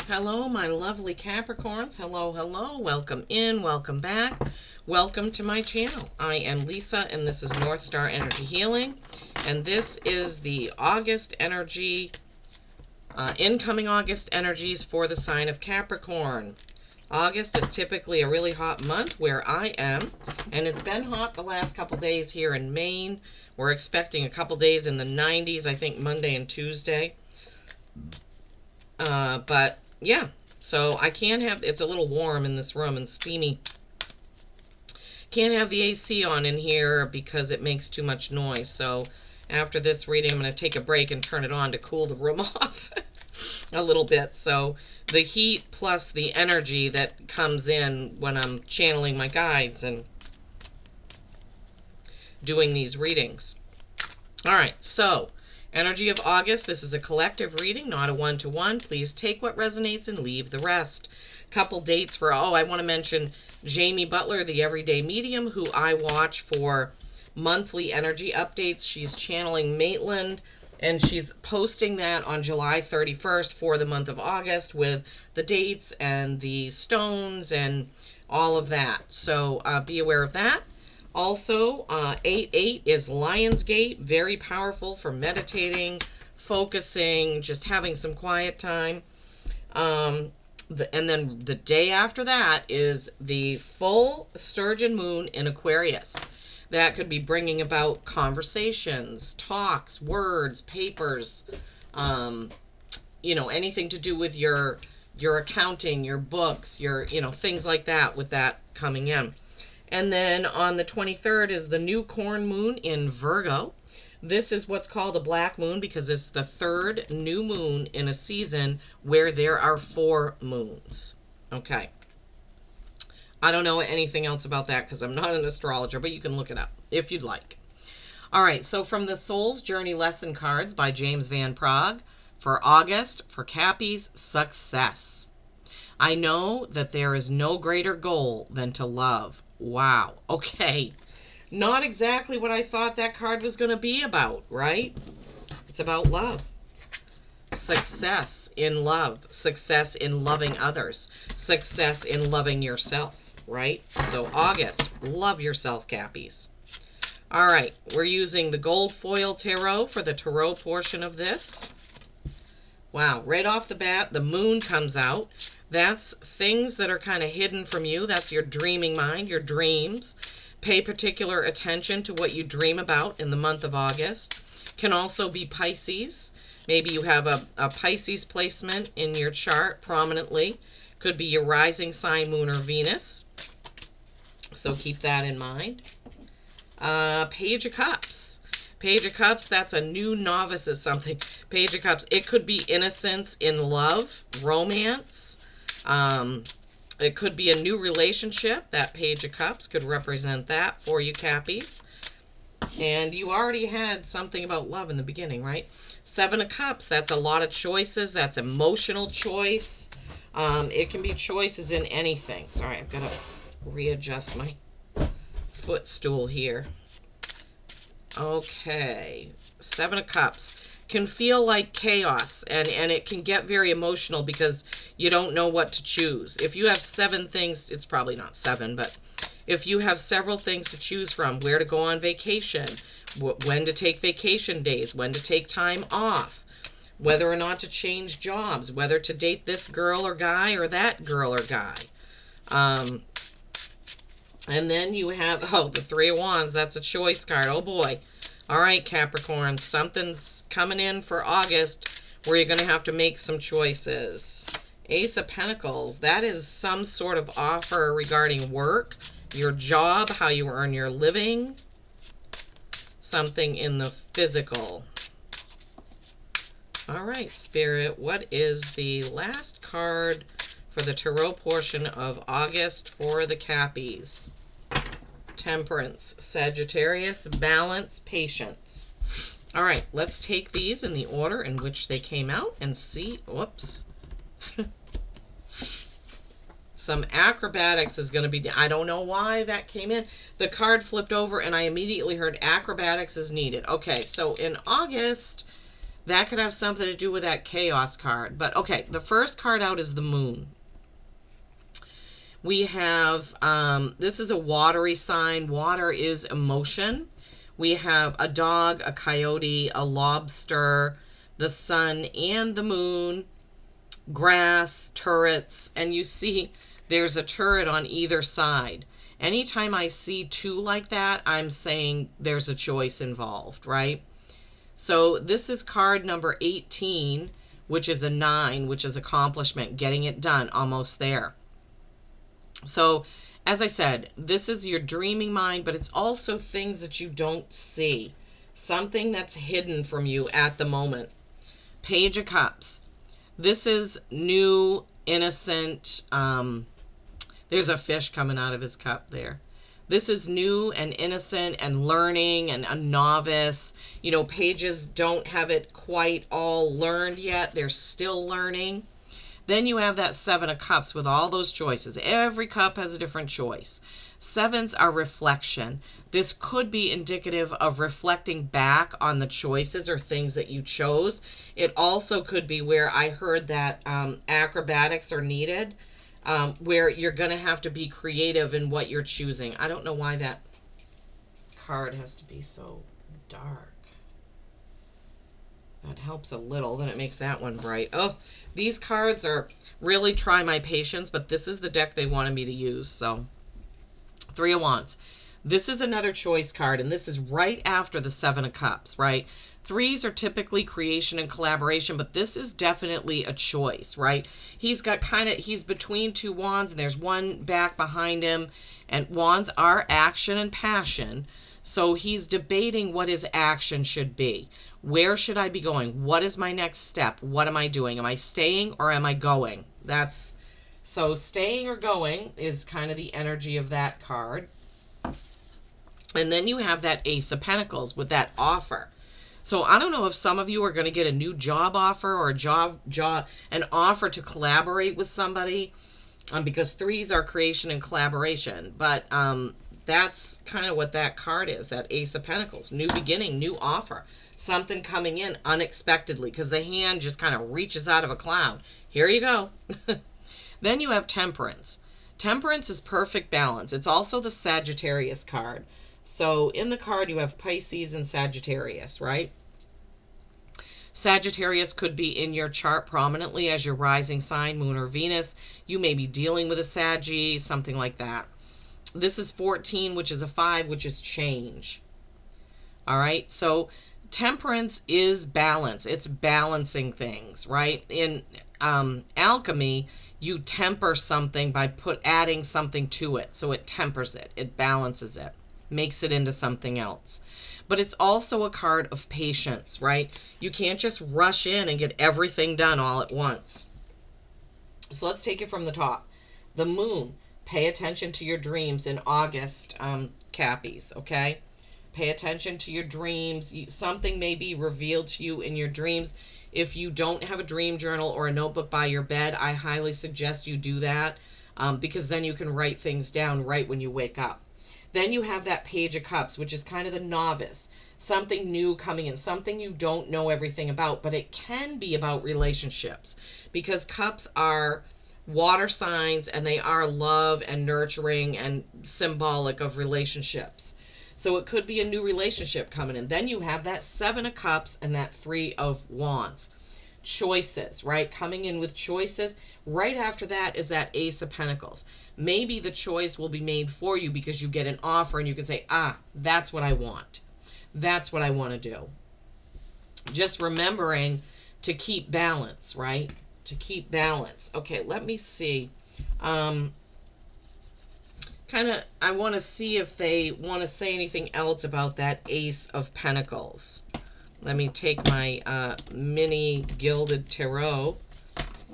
Hello, my lovely Capricorns. Hello, hello. Welcome in, welcome back. Welcome to my channel. I am Lisa, and this is North Star Energy Healing. And this is the August energy, incoming August energies for the sign of Capricorn. August is typically a really hot month where I am, and it's been hot the last couple days here in Maine. We're expecting a couple days in the 90s, I think Monday and Tuesday. But yeah, so I can't have, it's a little warm in this room and steamy. Can't have the AC on in here because it makes too much noise. So after this reading, I'm going to take a break and turn it on to cool the room off a little bit. So the heat plus the energy that comes in when I'm channeling my guides and doing these readings. All right, so energy of August. This is a collective reading, not a one-to-one. Please take what resonates and leave the rest. Couple dates for, I want to mention Jamie Butler, the Everyday Medium, who I watch for monthly energy updates. She's channeling Maitland, and she's posting that on July 31st for the month of August with the dates and the stones and all of that. So be aware of that. Also, 8-8 is Lionsgate, very powerful for meditating, focusing, just having some quiet time. And then the day after that is the full sturgeon moon in Aquarius. That could be bringing about conversations, talks, words, papers, anything to do with your accounting, your books, your, things like that with that coming in. And then on the 23rd is the new corn moon in Virgo. This is what's called a black moon because it's the third new moon in a season where there are 4 moons. Okay. I don't know anything else about that because I'm not an astrologer, but you can look it up if you'd like. All right, so from the Soul's Journey Lesson Cards by James Van Praagh for August, for Cappies, success. I know that there is no greater goal than to love. Wow. Okay. Not exactly what I thought that card was going to be about, right? It's about love. Success in love. Success in loving others. Success in loving yourself, right? So August, love yourself, Cappies. All right. We're using the gold foil tarot for the tarot portion of this. Wow. Right off the bat, the moon comes out. That's things that are kind of hidden from you. That's your dreaming mind, your dreams. Pay particular attention to what you dream about in the month of August. Can also be Pisces. Maybe you have a Pisces placement in your chart prominently. Could be your rising sign, moon, or Venus. So keep that in mind. Page of Cups. Page of Cups, that's a new novice is something. Page of Cups, it could be innocence in love, romance. It could be a new relationship. That Page of Cups could represent that for you, Cappies. And you already had something about love in the beginning, right? 7 of Cups, that's a lot of choices. That's emotional choice. It can be choices in anything. Sorry, I've got to readjust my footstool here. Okay, 7 of Cups. Can feel like chaos, and it can get very emotional because you don't know what to choose. If you have 7 things, it's probably not 7, but if you have several things to choose from, where to go on vacation, when to take vacation days, when to take time off, whether or not to change jobs, whether to date this girl or guy or that girl or guy. And then you have, the 3 of Wands, that's a choice card. Oh boy. All right, Capricorn, something's coming in for August where you're going to have to make some choices. Ace of Pentacles, that is some sort of offer regarding work, your job, how you earn your living, something in the physical. All right, Spirit, what is the last card for the tarot portion of August for the Cappies? Temperance, Sagittarius, balance, patience. All right, let's take these in the order in which they came out and see. Whoops. Some acrobatics is going to be, I don't know why that came in. The card flipped over and I immediately heard acrobatics is needed. Okay, so in August, That could have something to do with that chaos card. But okay, the first card out is the moon. We have, this is a watery sign. Water is emotion. We have a dog, a coyote, a lobster, the sun and the moon, grass, turrets, and you see there's a turret on either side. Anytime I see two like that, I'm saying there's a choice involved, right? So this is card number 18, which is a 9, which is accomplishment, getting it done, almost there. So, as I said, this is your dreaming mind, but it's also things that you don't see. Something that's hidden from you at the moment. Page of Cups. This is new, innocent. There's a fish coming out of his cup there. This is new and innocent and learning and a novice. You know, pages don't have it quite all learned yet. They're still learning. Then you have that 7 of Cups with all those choices. Every cup has a different choice. 7s are reflection. This could be indicative of reflecting back on the choices or things that you chose. It also could be where I heard that acrobatics are needed, where you're going to have to be creative in what you're choosing. I don't know why that card has to be so dark. That helps a little. Then it makes that one bright. Oh, these cards are really try my patience, but this is the deck they wanted me to use. So, 3 of Wands. This is another choice card, and this is right after the 7 of Cups, right? 3s are typically creation and collaboration, but this is definitely a choice, right? He's between 2 wands, and there's one back behind him, and wands are action and passion. So he's debating what his action should be. Where should I be going? What is my next step? What am I doing? Am I staying or am I going? So staying or going is kind of the energy of that card. And then you have that Ace of Pentacles with that offer. So I don't know if some of you are going to get a new job offer or an offer to collaborate with somebody, because 3s are creation and collaboration. But that's kind of what that card is, that Ace of Pentacles. New beginning, new offer. Something coming in unexpectedly because the hand just kind of reaches out of a cloud. Here you go. Then you have Temperance. Temperance is perfect balance. It's also the Sagittarius card. So in the card you have Pisces and Sagittarius, right? Sagittarius could be in your chart prominently as your rising sign, Moon or Venus. You may be dealing with a Saggy, something like that. This is 14, which is a 5, which is change. All right, so Temperance is balance. It's balancing things, right? In alchemy, you temper something by adding something to it. So it tempers it. It balances it. Makes it into something else. But it's also a card of patience, right? You can't just rush in and get everything done all at once. So let's take it from the top. The Moon. Pay attention to your dreams in August, Cappies, okay? Pay attention to your dreams. Something may be revealed to you in your dreams. If you don't have a dream journal or a notebook by your bed, I highly suggest you do that, because then you can write things down right when you wake up. Then you have that Page of Cups, which is kind of the novice. Something new coming in, something you don't know everything about, but it can be about relationships, because cups are water signs and they are love and nurturing and symbolic of relationships. So it could be a new relationship coming in. Then you have that 7 of Cups and that 3 of Wands. Choices, right? Coming in with choices. Right after that is that Ace of Pentacles. Maybe the choice will be made for you because you get an offer and you can say, that's what I want. That's what I want to do. Just remembering to keep balance, right? To keep balance. Okay, let me see. I want to see if they want to say anything else about that Ace of Pentacles. Let me take my mini Gilded Tarot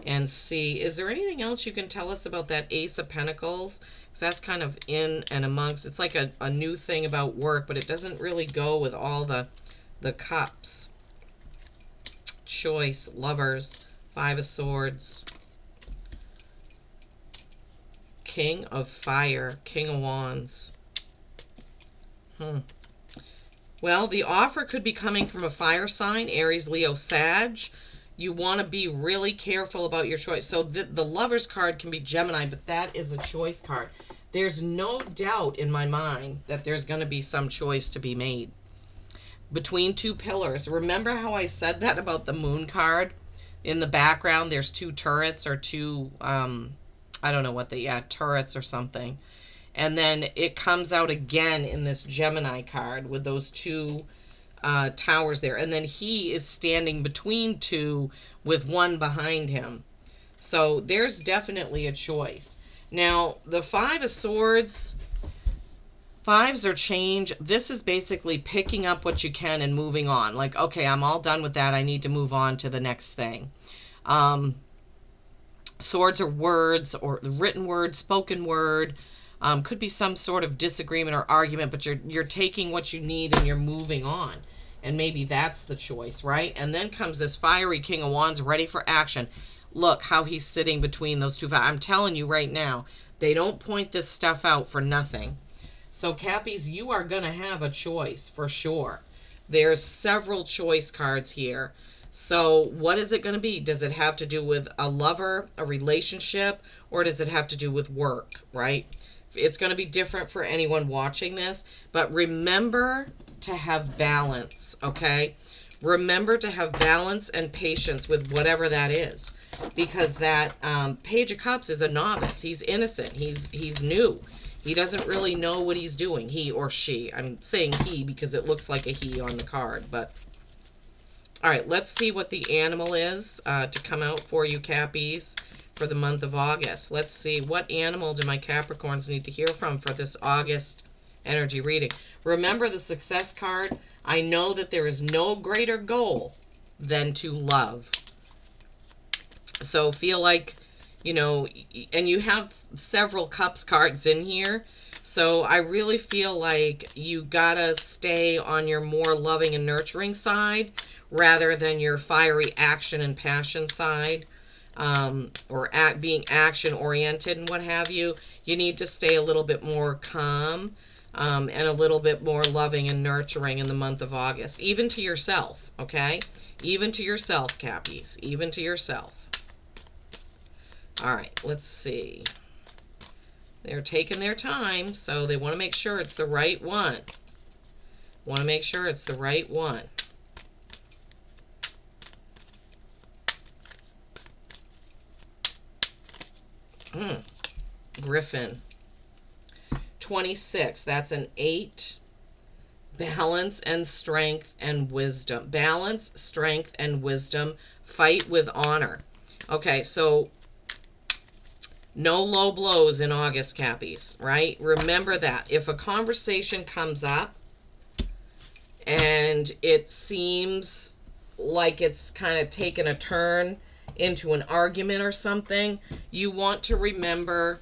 and see. Is there anything else you can tell us about that Ace of Pentacles? Because that's kind of in and amongst. It's like a new thing about work, but it doesn't really go with all the cups. Choice, lovers, 5 of Swords, King of Fire, King of Wands. Well, the offer could be coming from a fire sign, Aries, Leo, Sag. You want to be really careful about your choice. So the Lover's card can be Gemini, but that is a choice card. There's no doubt in my mind that there's going to be some choice to be made between two pillars. Remember how I said that about the Moon card? In the background, there's two turrets or two, I don't know what turrets or something. And then it comes out again in this Gemini card with those two towers there. And then he is standing between two with one behind him. So there's definitely a choice. Now, the Five of Swords, fives are change. This is basically picking up what you can and moving on. Like, okay, I'm all done with that. I need to move on to the next thing. Swords are words, or written word, spoken word. Could be some sort of disagreement or argument, but you're taking what you need and you're moving on. And maybe that's the choice, right? And then comes this fiery King of Wands, ready for action. Look how he's sitting between those two. I'm telling you right now, they don't point this stuff out for nothing. So, Cappies, you are going to have a choice for sure. There's several choice cards here. So, what is it going to be? Does it have to do with a lover, a relationship, or does it have to do with work, right? It's going to be different for anyone watching this. But remember to have balance, okay? Remember to have balance and patience with whatever that is. Because that Page of Cups is a novice. He's innocent. He's new. He doesn't really know what he's doing, he or she. I'm saying he because it looks like a he on the card. But all right, let's see what the animal is to come out for you, Cappies, for the month of August. Let's see, what animal do my Capricorns need to hear from for this August energy reading? Remember the Success card. I know that there is no greater goal than to love. So feel like, you know, and you have several Cups cards in here. So I really feel like you gotta stay on your more loving and nurturing side rather than your fiery action and passion side, or being action oriented and what have you. You need to stay a little bit more calm and a little bit more loving and nurturing in the month of August, even to yourself, okay? Even to yourself, Cappies, even to yourself. All right, let's see. They're taking their time, so they want to make sure it's the right one. Want to make sure it's the right one. Griffin. 26, that's an 8. Balance and strength and wisdom. Balance, strength, and wisdom. Fight with honor. Okay, so no low blows in August, Cappies, right? Remember that. If a conversation comes up and it seems like it's kind of taken a turn into an argument or something, you want to remember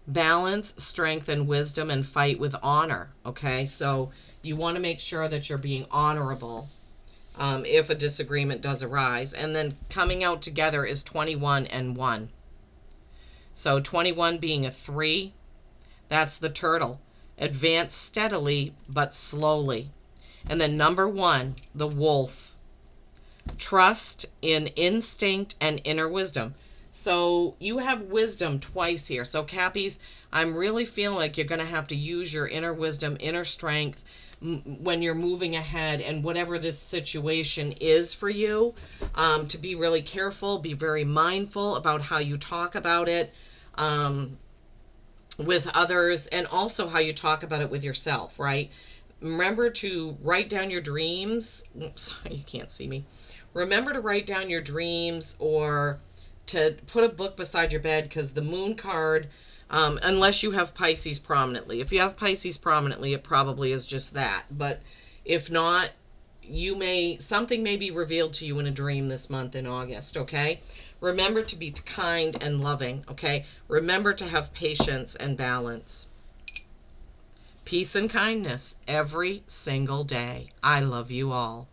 balance, strength, and wisdom, and fight with honor, okay? So you want to make sure that you're being honorable if a disagreement does arise. And then coming out together is 21 and 1. So 21 being a 3, that's the turtle. Advance steadily but slowly. And then number 1, the wolf. Trust in instinct and inner wisdom. So you have wisdom twice here. So Cappies, I'm really feeling like you're going to have to use your inner wisdom, inner strength when you're moving ahead and whatever this situation is for you, to be really careful, be very mindful about how you talk about it with others, and also how you talk about it with yourself, right? Remember to write down your dreams. Oops, you can't see me. Remember to write down your dreams, or to put a book beside your bed, because the moon card, unless you have Pisces prominently. If you have Pisces prominently, it probably is just that. But if not, something may be revealed to you in a dream this month in August, okay? Remember to be kind and loving, okay? Remember to have patience and balance. Peace and kindness every single day. I love you all.